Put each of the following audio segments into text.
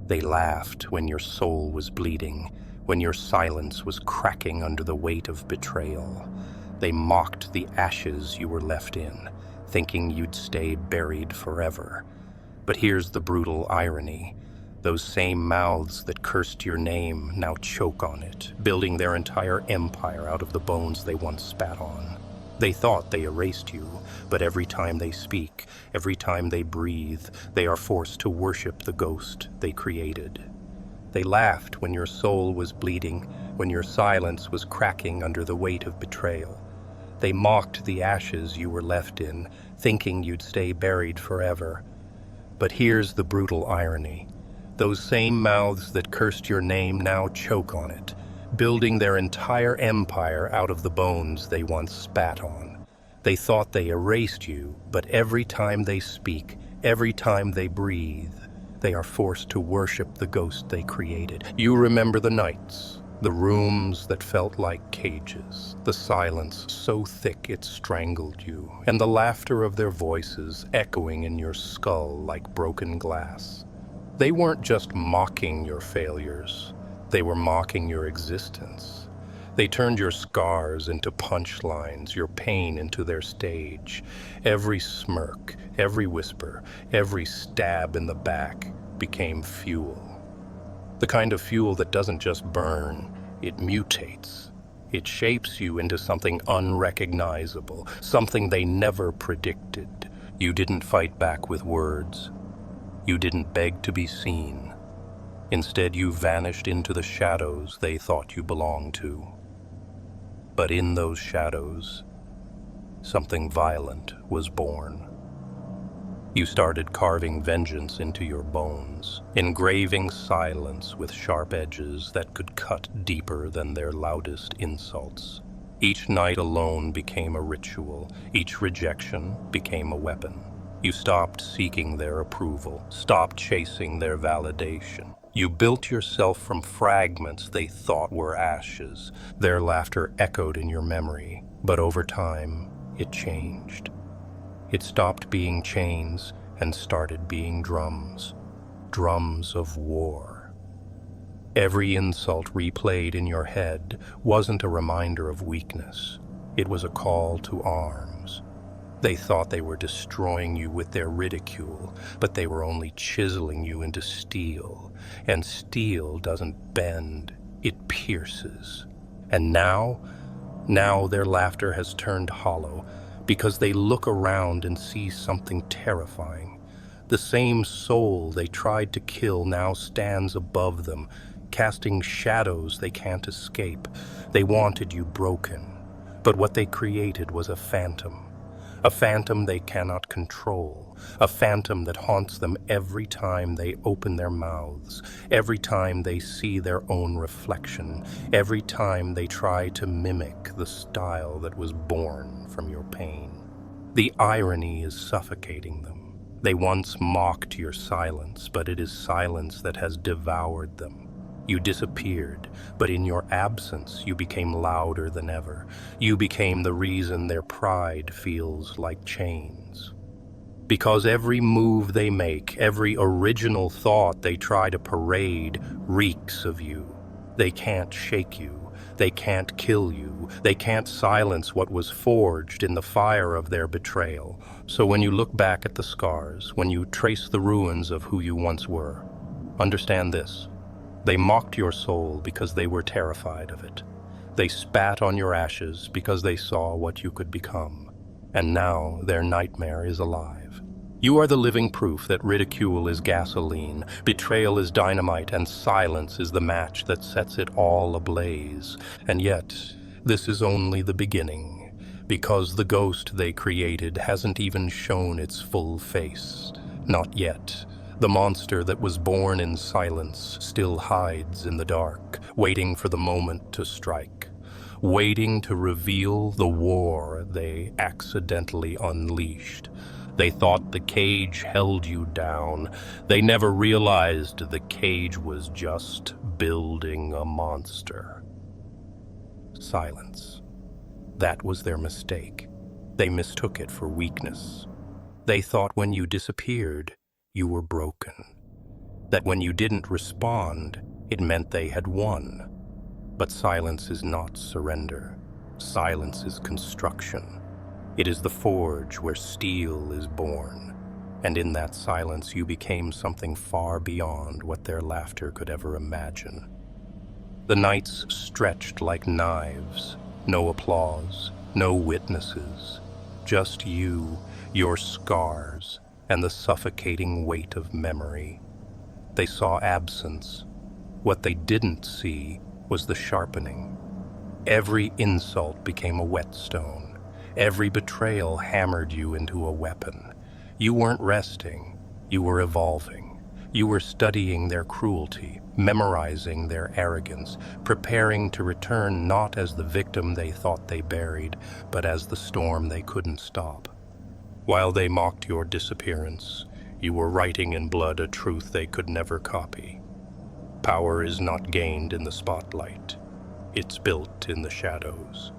They laughed when your soul was bleeding, when your silence was cracking under the weight of betrayal. They mocked the ashes you were left in, thinking you'd stay buried forever. But here's the brutal irony. Those same mouths that cursed your name now choke on it, building their entire empire out of the bones they once spat on. They thought they erased you, but every time they speak, every time they breathe, they are forced to worship the ghost they created. They laughed when your soul was bleeding, when your silence was cracking under the weight of betrayal. They mocked the ashes you were left in, thinking you'd stay buried forever. But here's the brutal irony. Those same mouths that cursed your name now choke on it, building their entire empire out of the bones they once spat on. They thought they erased you, but every time they speak, every time they breathe, they are forced to worship the ghost they created. You remember the nights, the rooms that felt like cages, the silence so thick it strangled you, and the laughter of their voices echoing in your skull like broken glass. They weren't just mocking your failures, they were mocking your existence. They turned your scars into punchlines, your pain into their stage. Every smirk, every whisper, every stab in the back became fuel. The kind of fuel that doesn't just burn, it mutates. It shapes you into something unrecognizable, something they never predicted. You didn't fight back with words. You didn't beg to be seen. Instead, you vanished into the shadows they thought you belonged to. But in those shadows, something violent was born. You started carving vengeance into your bones, engraving silence with sharp edges that could cut deeper than their loudest insults. Each night alone became a ritual. Each rejection became a weapon. You stopped seeking their approval, stopped chasing their validation. You built yourself from fragments they thought were ashes. Their laughter echoed in your memory, but over time, it changed. It stopped being chains and started being drums. Drums of war. Every insult replayed in your head wasn't a reminder of weakness. It was a call to arms. They thought they were destroying you with their ridicule, but they were only chiseling you into steel. And steel doesn't bend, it pierces. And now their laughter has turned hollow, because they look around and see something terrifying. The same soul they tried to kill now stands above them, casting shadows they can't escape. They wanted you broken, but what they created was a phantom they cannot control, a phantom that haunts them every time they open their mouths, every time they see their own reflection, every time they try to mimic the style that was born from your pain. The irony is suffocating them. They once mocked your silence, but it is silence that has devoured them. You disappeared, but in your absence you became louder than ever. You became the reason their pride feels like chains. Because every move they make, every original thought they try to parade reeks of you. They can't shake you. They can't kill you. They can't silence what was forged in the fire of their betrayal. So when you look back at the scars, when you trace the ruins of who you once were, understand this. They mocked your soul because they were terrified of it. They spat on your ashes because they saw what you could become. And now their nightmare is alive. You are the living proof that ridicule is gasoline, betrayal is dynamite, and silence is the match that sets it all ablaze. And yet, this is only the beginning, because the ghost they created hasn't even shown its full face. Not yet. The monster that was born in silence still hides in the dark, waiting for the moment to strike, waiting to reveal the war they accidentally unleashed. They thought the cage held you down. They never realized the cage was just building a monster. Silence. That was their mistake. They mistook it for weakness. They thought when you disappeared, you were broken. that when you didn't respond, it meant they had won. But silence is not surrender. Silence is construction. It is the forge where steel is born. And in that silence, you became something far beyond what their laughter could ever imagine. The nights stretched like knives. No applause, no witnesses. Just you, your scars, and the suffocating weight of memory. They saw absence. What they didn't see was the sharpening. Every insult became a whetstone. Every betrayal hammered you into a weapon. You weren't resting, you were evolving. You were studying their cruelty, memorizing their arrogance, preparing to return not as the victim they thought they buried, but as the storm they couldn't stop. While they mocked your disappearance, you were writing in blood a truth they could never copy. Power is not gained in the spotlight. It's built in the shadows.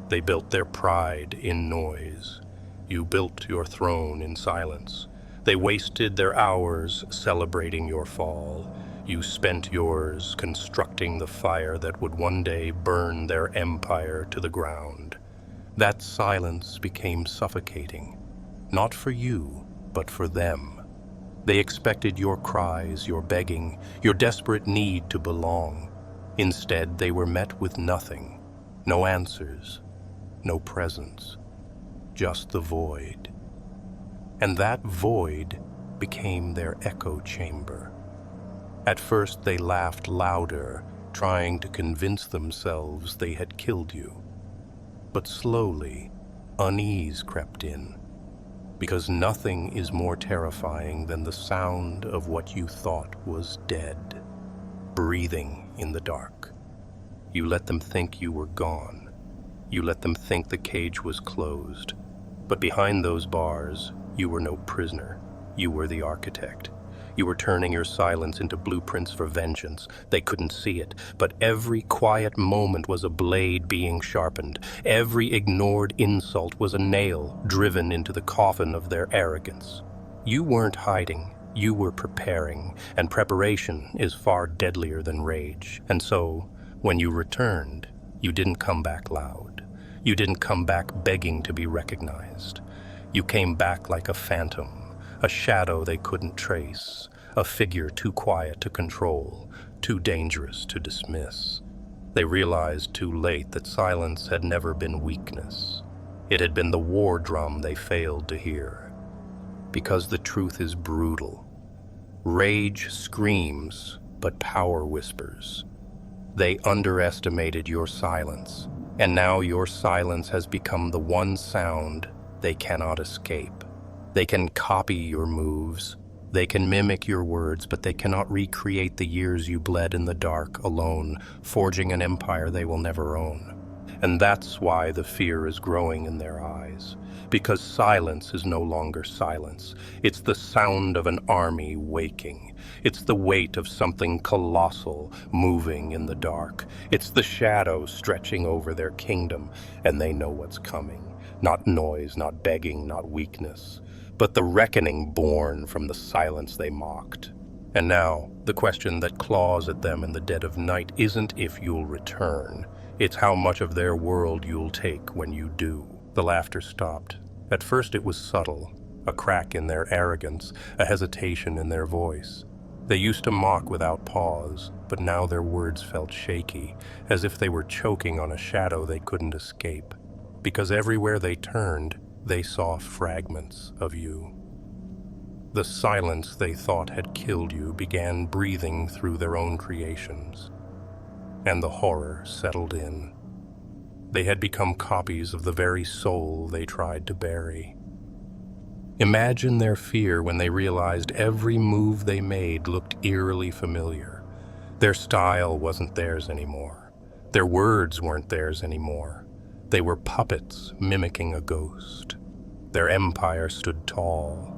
They built their pride in noise. You built your throne in silence. They wasted their hours celebrating your fall. You spent yours constructing the fire that would one day burn their empire to the ground. That silence became suffocating, not for you, but for them. They expected your cries, your begging, your desperate need to belong. Instead, they were met with nothing, no answers, no presence, just the void. And that void became their echo chamber. At first, they laughed louder, trying to convince themselves they had killed you. But slowly, unease crept in. Because nothing is more terrifying than the sound of what you thought was dead, breathing in the dark. You let them think you were gone. You let them think the cage was closed. But behind those bars, you were no prisoner. You were the architect. You were turning your silence into blueprints for vengeance. They couldn't see it, but every quiet moment was a blade being sharpened. Every ignored insult was a nail driven into the coffin of their arrogance. You weren't hiding, you were preparing, and preparation is far deadlier than rage. And so, when you returned, you didn't come back loud. You didn't come back begging to be recognized. You came back like a phantom. A shadow they couldn't trace, a figure too quiet to control, too dangerous to dismiss. They realized too late that silence had never been weakness. It had been the war drum they failed to hear. Because the truth is brutal. Rage screams, but power whispers. They underestimated your silence, and now your silence has become the one sound they cannot escape. They can copy your moves, they can mimic your words, but they cannot recreate the years you bled in the dark alone, forging an empire they will never own. And that's why the fear is growing in their eyes, because silence is no longer silence. It's the sound of an army waking. It's the weight of something colossal moving in the dark. It's the shadow stretching over their kingdom, and they know what's coming. Not noise, not begging, not weakness, but the reckoning born from the silence they mocked. And now, the question that claws at them in the dead of night isn't if you'll return. It's how much of their world you'll take when you do. The laughter stopped. At first it was subtle, a crack in their arrogance, a hesitation in their voice. They used to mock without pause, but now their words felt shaky, as if they were choking on a shadow they couldn't escape. Because everywhere they turned, they saw fragments of you. The silence they thought had killed you began breathing through their own creations, and the horror settled in. They had become copies of the very soul they tried to bury. Imagine their fear when they realized every move they made looked eerily familiar. Their style wasn't theirs anymore. Their words weren't theirs anymore. They were puppets mimicking a ghost. Their empire stood tall,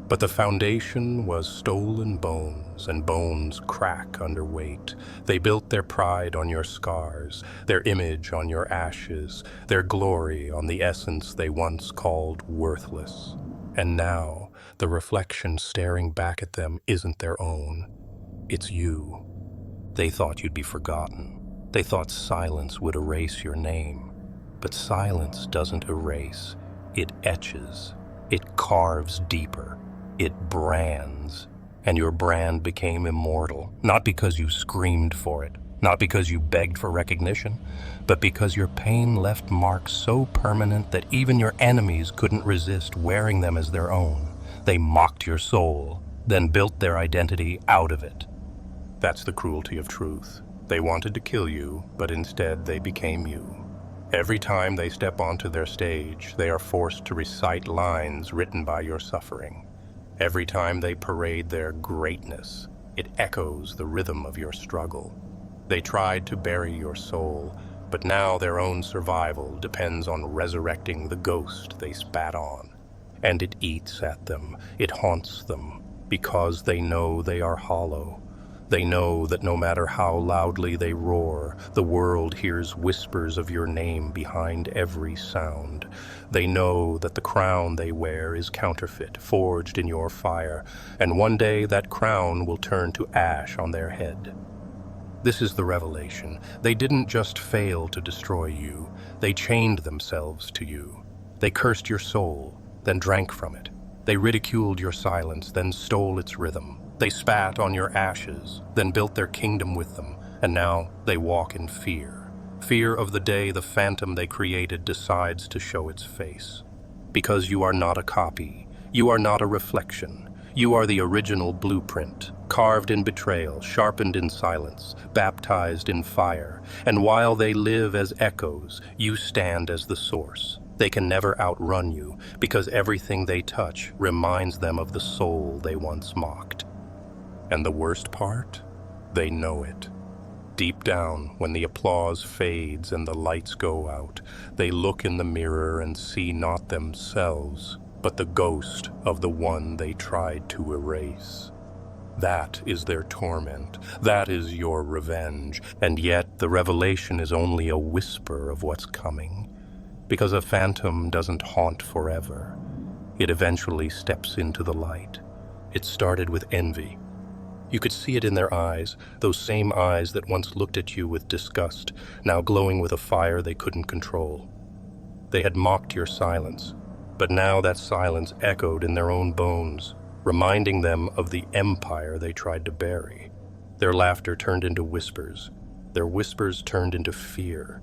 but the foundation was stolen bones, and bones crack under weight. They built their pride on your scars, their image on your ashes, their glory on the essence they once called worthless. And now, the reflection staring back at them isn't their own. It's you. They thought you'd be forgotten. They thought silence would erase your name. But silence doesn't erase. It etches. It carves deeper. It brands. And your brand became immortal, not because you screamed for it, not because you begged for recognition, but because your pain left marks so permanent that even your enemies couldn't resist wearing them as their own. They mocked your soul, then built their identity out of it. That's the cruelty of truth. They wanted to kill you, but instead they became you. Every time they step onto their stage, they are forced to recite lines written by your suffering. Every time they parade their greatness, it echoes the rhythm of your struggle. They tried to bury your soul, but now their own survival depends on resurrecting the ghost they spat on. And it eats at them, it haunts them, because they know they are hollow. They know that no matter how loudly they roar, the world hears whispers of your name behind every sound. They know that the crown they wear is counterfeit, forged in your fire, and one day that crown will turn to ash on their head. This is the revelation. They didn't just fail to destroy you, they chained themselves to you. They cursed your soul, then drank from it. They ridiculed your silence, then stole its rhythm. They spat on your ashes, then built their kingdom with them, and now they walk in fear. Fear of the day the phantom they created decides to show its face. Because you are not a copy, you are not a reflection. You are the original blueprint, carved in betrayal, sharpened in silence, baptized in fire. And while they live as echoes, you stand as the source. They can never outrun you, because everything they touch reminds them of the soul they once mocked. And the worst part? They know it. Deep down, when the applause fades and the lights go out, they look in the mirror and see not themselves, but the ghost of the one they tried to erase. That is their torment. That is your revenge. And yet the revelation is only a whisper of what's coming. Because a phantom doesn't haunt forever. It eventually steps into the light. It started with envy. You could see it in their eyes, those same eyes that once looked at you with disgust, now glowing with a fire they couldn't control. They had mocked your silence, but now that silence echoed in their own bones, reminding them of the empire they tried to bury. Their laughter turned into whispers. Their whispers turned into fear.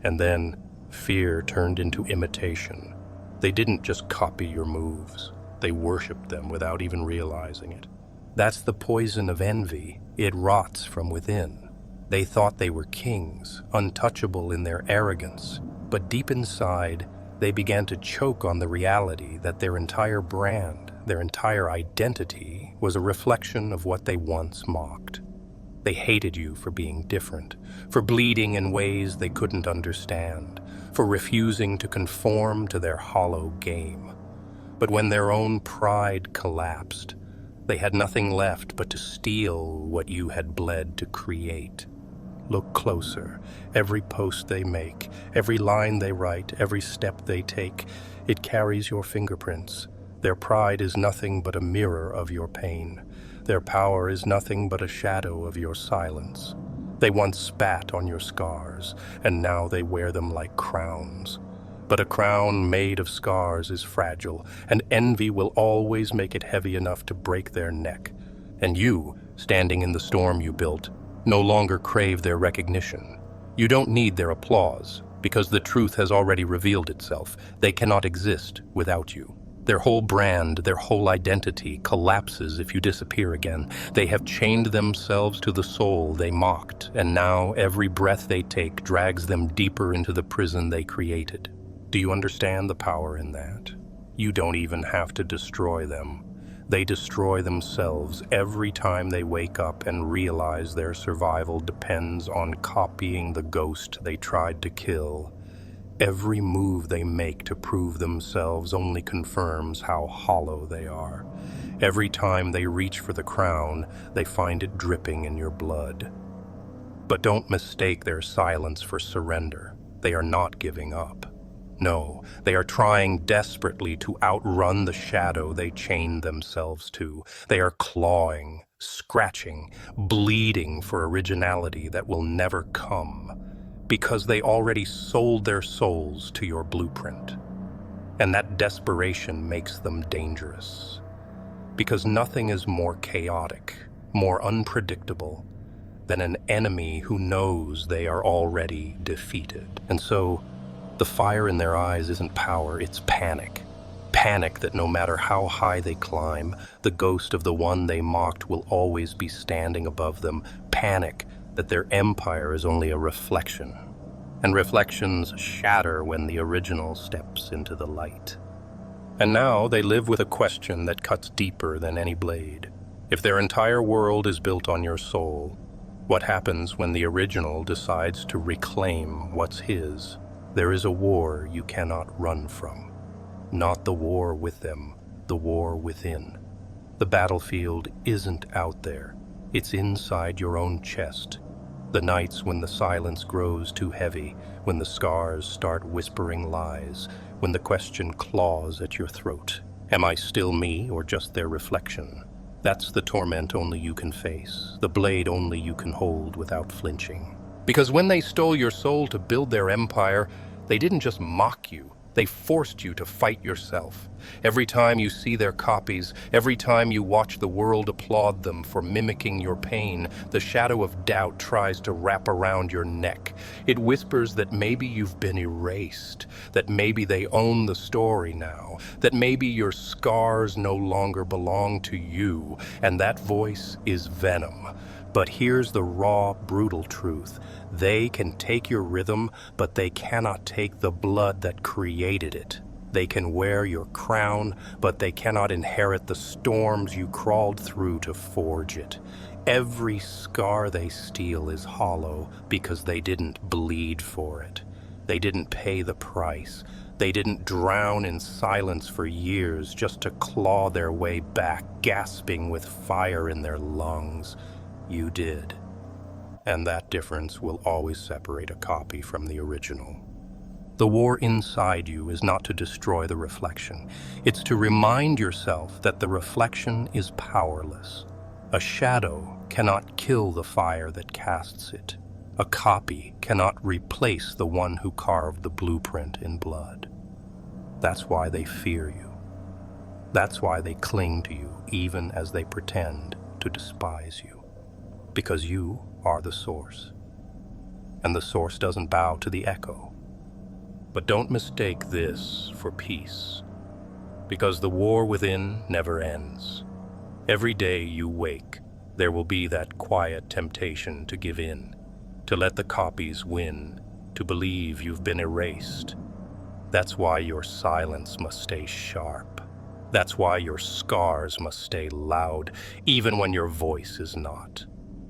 And then, fear turned into imitation. They didn't just copy your moves. They worshipped them without even realizing it. That's the poison of envy. It rots from within. They thought they were kings, untouchable in their arrogance. But deep inside, they began to choke on the reality that their entire brand, their entire identity, was a reflection of what they once mocked. They hated you for being different, for bleeding in ways they couldn't understand, for refusing to conform to their hollow game. But when their own pride collapsed, they had nothing left but to steal what you had bled to create. Look closer. Every post they make, every line they write, every step they take, it carries your fingerprints. Their pride is nothing but a mirror of your pain. Their power is nothing but a shadow of your silence. They once spat on your scars, and now they wear them like crowns. But a crown made of scars is fragile, and envy will always make it heavy enough to break their neck. And you, standing in the storm you built, no longer crave their recognition. You don't need their applause, because the truth has already revealed itself. They cannot exist without you. Their whole brand, their whole identity collapses if you disappear again. They have chained themselves to the soul they mocked, and now every breath they take drags them deeper into the prison they created. Do you understand the power in that? You don't even have to destroy them. They destroy themselves every time they wake up and realize their survival depends on copying the ghost they tried to kill. Every move they make to prove themselves only confirms how hollow they are. Every time they reach for the crown, they find it dripping in your blood. But don't mistake their silence for surrender. They are not giving up. No, they are trying desperately to outrun the shadow they chained themselves to. They are clawing, scratching, bleeding for originality that will never come, because they already sold their souls to your blueprint. And that desperation makes them dangerous, because nothing is more chaotic, more unpredictable, than an enemy who knows they are already defeated. And so, the fire in their eyes isn't power, it's panic. Panic that no matter how high they climb, the ghost of the one they mocked will always be standing above them. Panic that their empire is only a reflection. And reflections shatter when the original steps into the light. And now they live with a question that cuts deeper than any blade. If their entire world is built on your soul, what happens when the original decides to reclaim what's his? There is a war you cannot run from. Not the war with them, the war within. The battlefield isn't out there. It's inside your own chest. The nights when the silence grows too heavy, when the scars start whispering lies, when the question claws at your throat. Am I still me or just their reflection? That's the torment only you can face, the blade only you can hold without flinching. Because when they stole your soul to build their empire, they didn't just mock you, they forced you to fight yourself. Every time you see their copies, every time you watch the world applaud them for mimicking your pain, the shadow of doubt tries to wrap around your neck. It whispers that maybe you've been erased, that maybe they own the story now, that maybe your scars no longer belong to you, and that voice is venom. But here's the raw, brutal truth. They can take your rhythm, but they cannot take the blood that created it. They can wear your crown, but they cannot inherit the storms you crawled through to forge it. Every scar they steal is hollow because they didn't bleed for it. They didn't pay the price. They didn't drown in silence for years just to claw their way back, gasping with fire in their lungs. You did. And that difference will always separate a copy from the original. The war inside you is not to destroy the reflection. It's to remind yourself that the reflection is powerless. A shadow cannot kill the fire that casts it. A copy cannot replace the one who carved the blueprint in blood. That's why they fear you. That's why they cling to you, even as they pretend to despise you. Because you are the source. And the source doesn't bow to the echo. But don't mistake this for peace, because the war within never ends. Every day you wake, there will be that quiet temptation to give in, to let the copies win, to believe you've been erased. That's why your silence must stay sharp. That's why your scars must stay loud, even when your voice is not.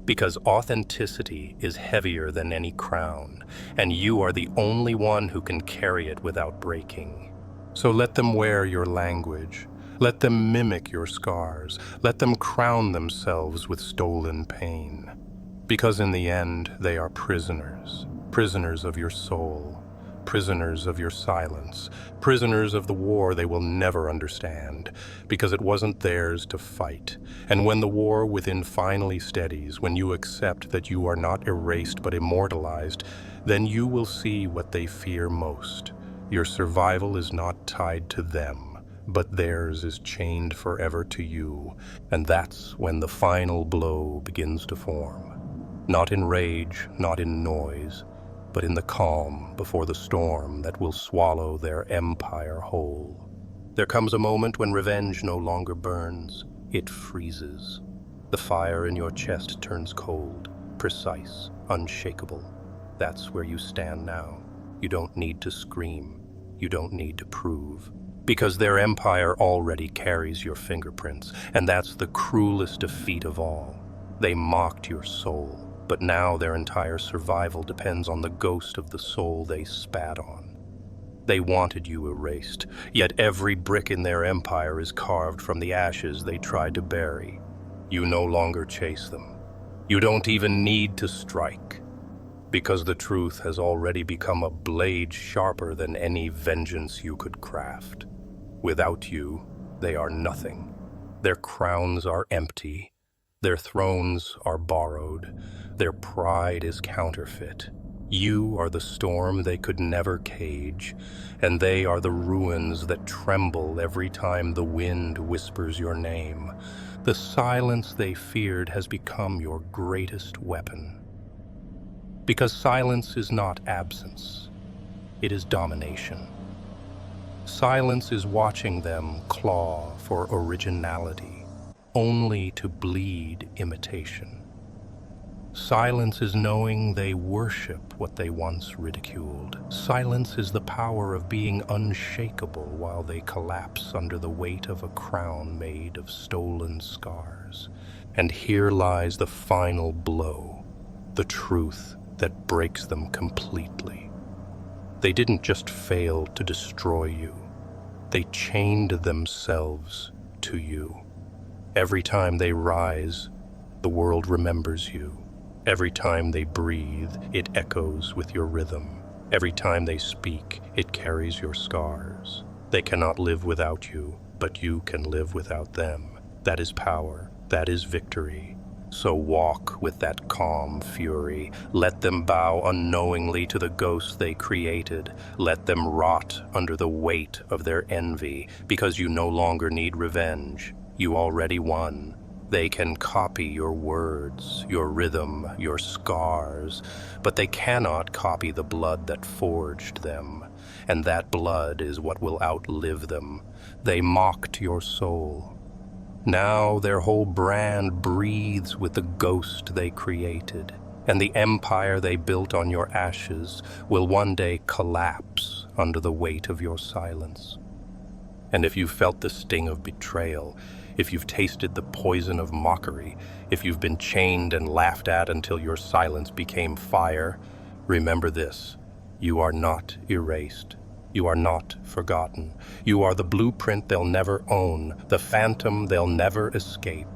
Because authenticity is heavier than any crown, and you are the only one who can carry it without breaking. So let them wear your language. Let them mimic your scars. Let them crown themselves with stolen pain. Because in the end, they are prisoners. Prisoners of your soul. Prisoners of your silence. Prisoners of the war they will never understand, because it wasn't theirs to fight. And when the war within finally steadies, when you accept that you are not erased but immortalized, then you will see what they fear most. Your survival is not tied to them, but theirs is chained forever to you. And that's when the final blow begins to form. Not in rage, not in noise, but in the calm before the storm that will swallow their empire whole. There comes a moment when revenge no longer burns, it freezes. The fire in your chest turns cold, precise, unshakable. That's where you stand now. You don't need to scream. You don't need to prove. Because their empire already carries your fingerprints, and that's the cruelest defeat of all. They mocked your soul. But now their entire survival depends on the ghost of the soul they spat on. They wanted you erased, yet every brick in their empire is carved from the ashes they tried to bury. You no longer chase them. You don't even need to strike, because the truth has already become a blade sharper than any vengeance you could craft. Without you, they are nothing. Their crowns are empty. Their thrones are borrowed, their pride is counterfeit. You are the storm they could never cage, and they are the ruins that tremble every time the wind whispers your name. The silence they feared has become your greatest weapon. Because silence is not absence, it is domination. Silence is watching them claw for originality, only to bleed imitation. Silence is knowing they worship what they once ridiculed. Silence is the power of being unshakable while they collapse under the weight of a crown made of stolen scars. And here lies the final blow, the truth that breaks them completely. They didn't just fail to destroy you, they chained themselves to you. Every time they rise, the world remembers you. Every time they breathe, it echoes with your rhythm. Every time they speak, it carries your scars. They cannot live without you, but you can live without them. That is power. That is victory. So walk with that calm fury. Let them bow unknowingly to the ghosts they created. Let them rot under the weight of their envy, because you no longer need revenge. You already won. They can copy your words, your rhythm, your scars, but they cannot copy the blood that forged them, and that blood is what will outlive them. They mocked your soul. Now their whole brand breathes with the ghost they created, and the empire they built on your ashes will one day collapse under the weight of your silence. And if you've felt the sting of betrayal, if you've tasted the poison of mockery, if you've been chained and laughed at until your silence became fire, remember this: you are not erased. You are not forgotten. You are the blueprint they'll never own, the phantom they'll never escape.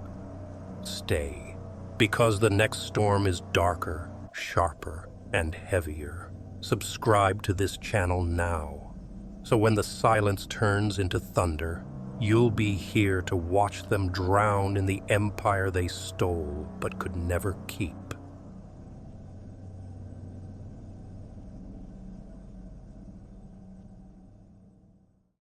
Stay, because the next storm is darker, sharper, and heavier. Subscribe to this channel now, so when the silence turns into thunder, you'll be here to watch them drown in the empire they stole but could never keep.